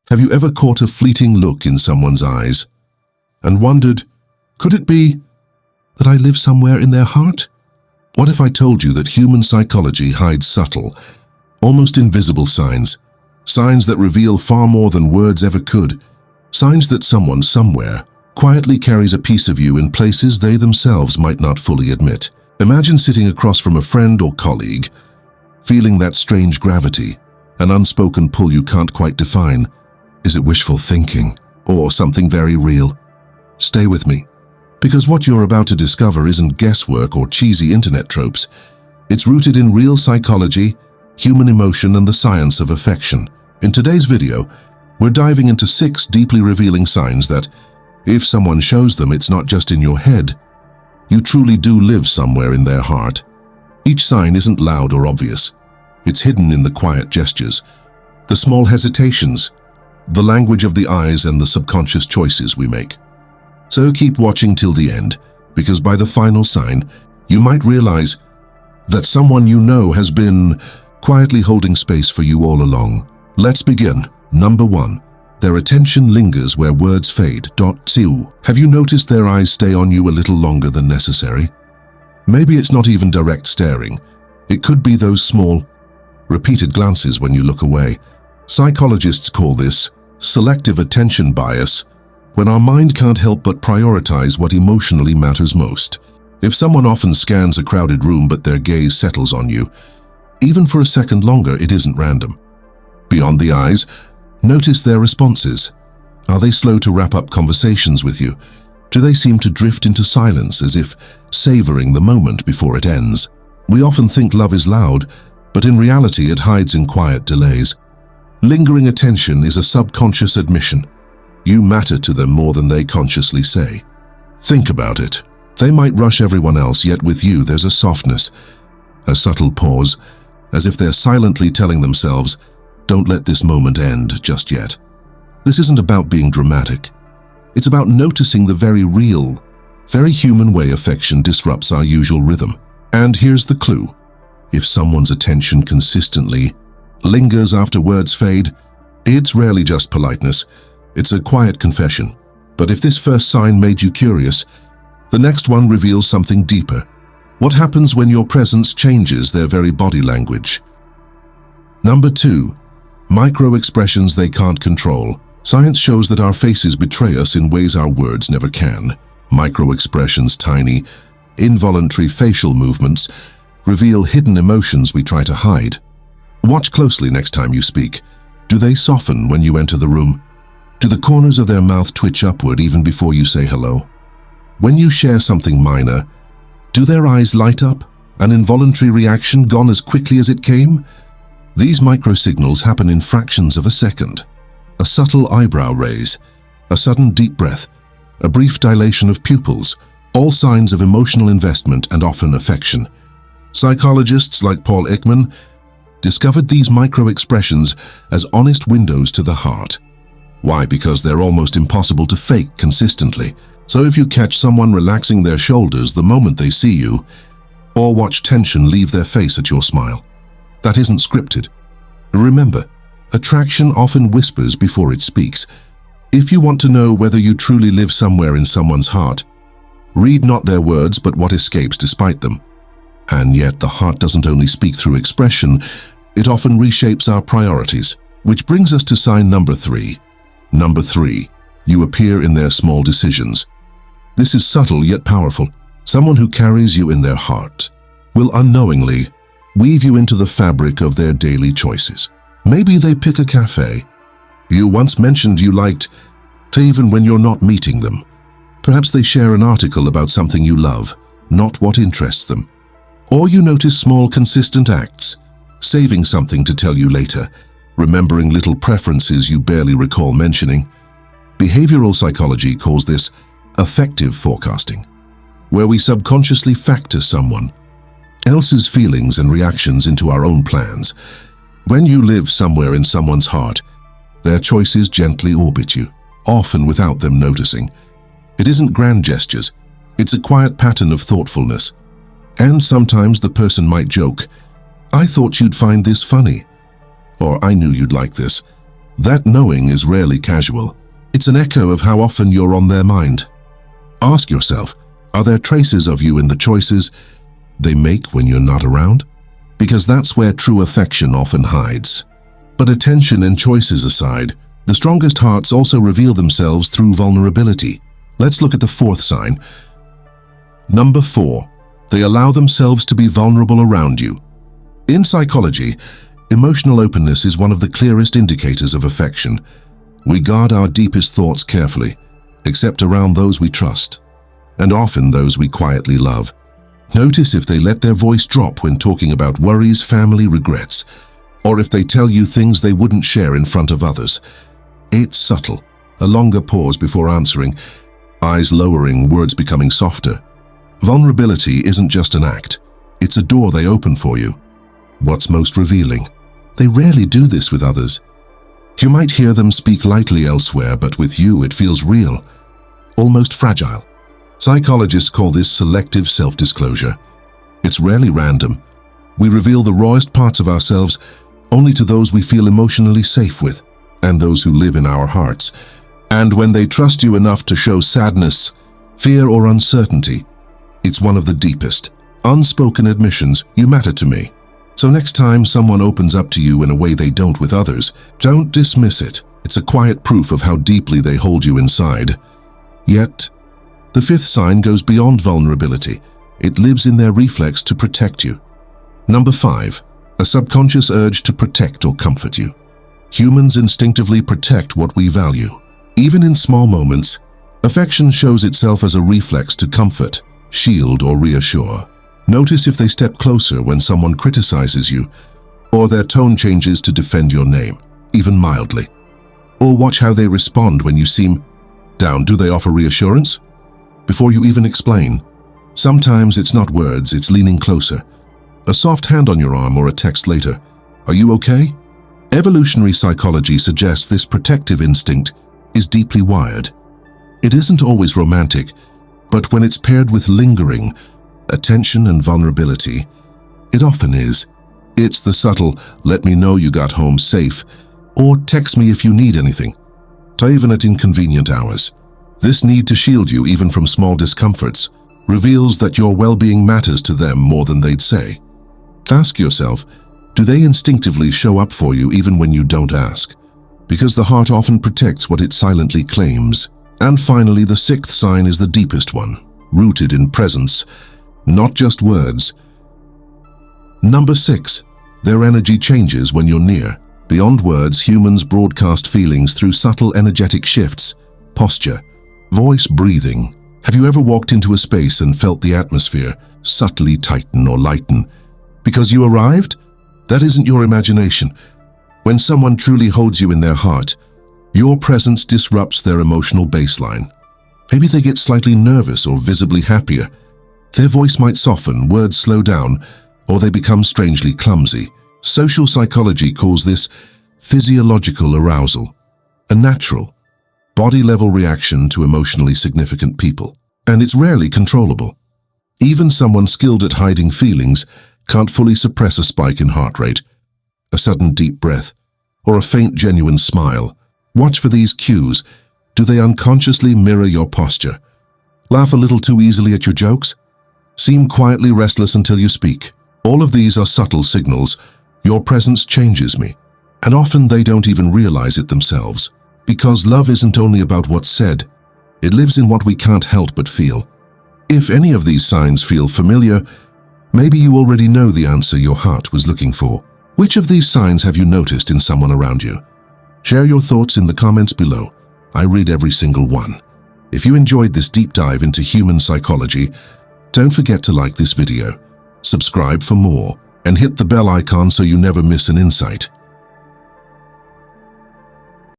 Have you ever caught a fleeting look in someone's eyes and wondered, could it be that I live somewhere in their heart? What if I told you that human psychology hides subtle, almost invisible signs that reveal far more than words ever could, signs that someone somewhere quietly carries a piece of you in places they themselves might not fully admit. Imagine sitting across from a friend or colleague, feeling that strange gravity, an unspoken pull you can't quite define. Is it wishful thinking or something very real? Stay with me, because what you're about to discover isn't guesswork or cheesy internet tropes. It's rooted in real psychology, human emotion, and the science of affection. In today's video, we're diving into 6 deeply revealing signs that, if someone shows them, it's not just in your head. You truly do live somewhere in their heart. Each sign isn't loud or obvious. It's hidden in the quiet gestures, the small hesitations, the language of the eyes, and the subconscious choices we make. So keep watching till the end, because by the final sign, you might realize that someone you know has been quietly holding space for you all along. Let's begin. Number 1. Their attention lingers where words fade. 2. Have you noticed their eyes stay on you a little longer than necessary? Maybe it's not even direct staring. It could be those small, repeated glances when you look away. Psychologists call this selective attention bias, when our mind can't help but prioritize what emotionally matters most. If someone often scans a crowded room but their gaze settles on you, even for a second longer, it isn't random. Beyond the eyes, notice their responses. Are they slow to wrap up conversations with you? Do they seem to drift into silence, as if savoring the moment before it ends? We often think love is loud, but in reality it hides in quiet delays. Lingering attention is a subconscious admission. You matter to them more than they consciously say. Think about it. They might rush everyone else, yet with you there's a softness, a subtle pause, as if they're silently telling themselves, don't let this moment end just yet. This isn't about being dramatic. It's about noticing the very real, very human way affection disrupts our usual rhythm. And here's the clue. If someone's attention consistently lingers after words fade, it's rarely just politeness. It's a quiet confession. But if this first sign made you curious, the next one reveals something deeper. What happens when your presence changes their very body language? Number 2. Micro-expressions they can't control. Science shows that our faces betray us in ways our words never can. Micro-expressions, tiny, involuntary facial movements, reveal hidden emotions we try to hide. Watch closely next time you speak. Do they soften when you enter the room? Do the corners of their mouth twitch upward even before you say hello? When you share something minor, do their eyes light up, an involuntary reaction gone as quickly as it came? These microsignals happen in fractions of a second. A subtle eyebrow raise, a sudden deep breath, a brief dilation of pupils, all signs of emotional investment and often affection. Psychologists like Paul Ekman discovered these micro-expressions as honest windows to the heart. Why? Because they're almost impossible to fake consistently. So if you catch someone relaxing their shoulders the moment they see you, or watch tension leave their face at your smile, that isn't scripted. Remember, attraction often whispers before it speaks. If you want to know whether you truly live somewhere in someone's heart, read not their words but what escapes despite them. And yet the heart doesn't only speak through expression, it often reshapes our priorities. Which brings us to sign number 3. Number 3. You appear in their small decisions. This is subtle yet powerful. Someone who carries you in their heart will unknowingly weave you into the fabric of their daily choices. Maybe they pick a cafe you once mentioned you liked, to even when you're not meeting them. Perhaps they share an article about something you love, not what interests them. Or you notice small consistent acts, saving something to tell you later, remembering little preferences you barely recall mentioning. Behavioral psychology calls this affective forecasting, where we subconsciously factor someone else's feelings and reactions into our own plans. When you live somewhere in someone's heart, their choices gently orbit you, often without them noticing. It isn't grand gestures, it's a quiet pattern of thoughtfulness. And sometimes the person might joke, "I thought you'd find this funny," or "I knew you'd like this," That knowing is rarely casual. It's an echo of how often you're on their mind. Ask yourself, are there traces of you in the choices they make when you're not around? Because that's where true affection often hides. But attention and choices aside, the strongest hearts also reveal themselves through vulnerability. Let's look at the fourth sign. Number 4. They allow themselves to be vulnerable around you. In psychology, emotional openness is one of the clearest indicators of affection. We guard our deepest thoughts carefully, except around those we trust, and often those we quietly love. Notice if they let their voice drop when talking about worries, family, regrets, or if they tell you things they wouldn't share in front of others. It's subtle, a longer pause before answering, eyes lowering, words becoming softer. Vulnerability isn't just an act, it's a door they open for you. What's most revealing? They rarely do this with others. You might hear them speak lightly elsewhere, but with you it feels real, almost fragile. Psychologists call this selective self-disclosure. It's rarely random. We reveal the rawest parts of ourselves only to those we feel emotionally safe with, and those who live in our hearts. And when they trust you enough to show sadness, fear, or uncertainty, it's one of the deepest, unspoken admissions, you matter to me. So next time someone opens up to you in a way they don't with others, don't dismiss it. It's a quiet proof of how deeply they hold you inside. Yet, the fifth sign goes beyond vulnerability. It lives in their reflex to protect you. Number 5. A subconscious urge to protect or comfort you. Humans instinctively protect what we value. Even in small moments, affection shows itself as a reflex to comfort, shield, or reassure. Notice if they step closer when someone criticizes you, or their tone changes to defend your name, even mildly. Or watch how they respond when you seem down. Do they offer reassurance? Before you even explain. Sometimes it's not words, it's leaning closer. A soft hand on your arm or a text later. Are you okay? Evolutionary psychology suggests this protective instinct is deeply wired. It isn't always romantic, but when it's paired with lingering, attention and vulnerability, it often is. It's the subtle, let me know you got home safe, or text me if you need anything, even at inconvenient hours. This need to shield you even from small discomforts reveals that your well-being matters to them more than they'd say. Ask yourself, do they instinctively show up for you even when you don't ask? Because the heart often protects what it silently claims. And finally, the sixth sign is the deepest one, rooted in presence, not just words. Number 6. Their energy changes when you're near. Beyond words, humans broadcast feelings through subtle energetic shifts, posture, voice, breathing. Have you ever walked into a space and felt the atmosphere subtly tighten or lighten? Because you arrived? That isn't your imagination. When someone truly holds you in their heart, your presence disrupts their emotional baseline. Maybe they get slightly nervous or visibly happier. Their voice might soften, words slow down, or they become strangely clumsy. Social psychology calls this physiological arousal, a natural, body-level reaction to emotionally significant people. And it's rarely controllable. Even someone skilled at hiding feelings can't fully suppress a spike in heart rate, a sudden deep breath, or a faint genuine smile. Watch for these cues. Do they unconsciously mirror your posture? Laugh a little too easily at your jokes? Seem quietly restless until you speak? All of these are subtle signals. Your presence changes me, and often they don't even realize it themselves. Because love isn't only about what's said, it lives in what we can't help but feel. If any of these signs feel familiar, maybe you already know the answer your heart was looking for. Which of these signs have you noticed in someone around you? Share your thoughts in the comments below. I read every single one. If you enjoyed this deep dive into human psychology, don't forget to like this video, subscribe for more, and hit the bell icon so you never miss an insight.